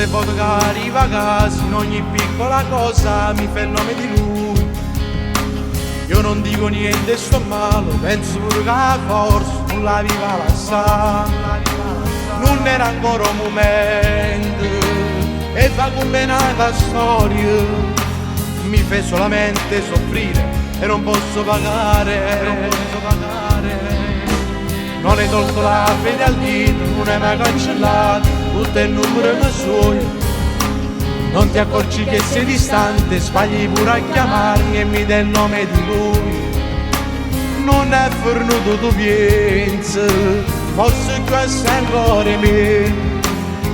le foto che arriva a casa, in ogni piccola cosa mi fa il nome di lui. Io non dico niente, sto male, penso pure che forse non la viva la sa. Non era ancora un momento e va combinata storia, mi fa solamente soffrire e non posso pagare. Non hai tolto la fede al dito, non hai mai cancellato tutto il numero che suoi. Non ti accorgi che sei distante, sbagli pure a chiamarmi e mi dai il nome di lui. Non è fornuto tu pensi, forse questo è ancora me.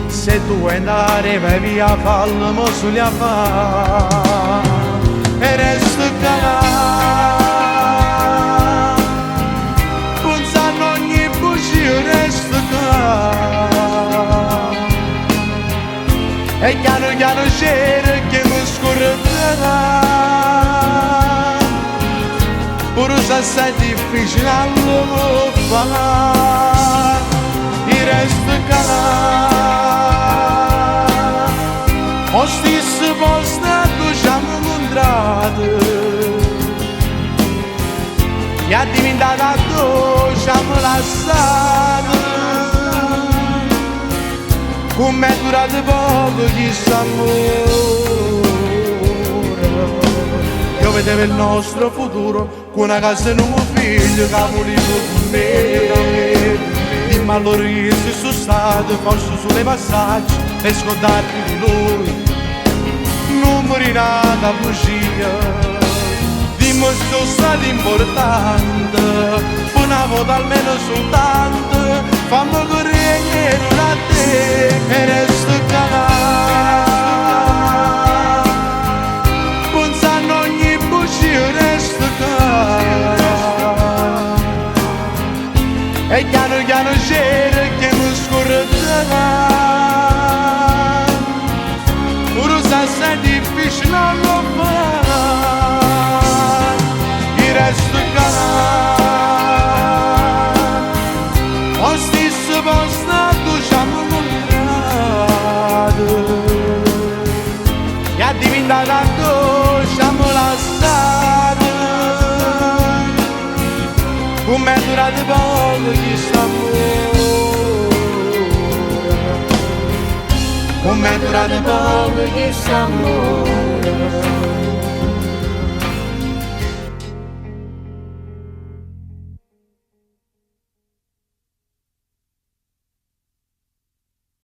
Se tu vuoi andare vai via, fallo sugli affari e resto qua. Pensando ogni bugia resto qua. E piano piano c'era che mi scorderà. Pure se sei difficile a lo fare, il resto là. O stesso posto dove ci siamo incontrati, e è diventata dove ci siamo lasciati. Come è durato poco questo amore. Io vedevo il nostro futuro con una casa e un figlio che voleva con me. Dimmi allora che se sono stato forse sulle passaggi per scordarti di lui. Non morì nata bugia, dimmi se sono stato importante, una volta almeno soltanto, fammi correre a te e resto qua. Pensando ogni bugia resto qua. E piano piano c'era che mi scorderà. Pure se sei difficile non lo fare, il resto qua. O stesso posto dove ci siamo incontrati, e è diventata dove ci siamo lasciati. Come è durato poco questo amore, come è durato poco questo amore.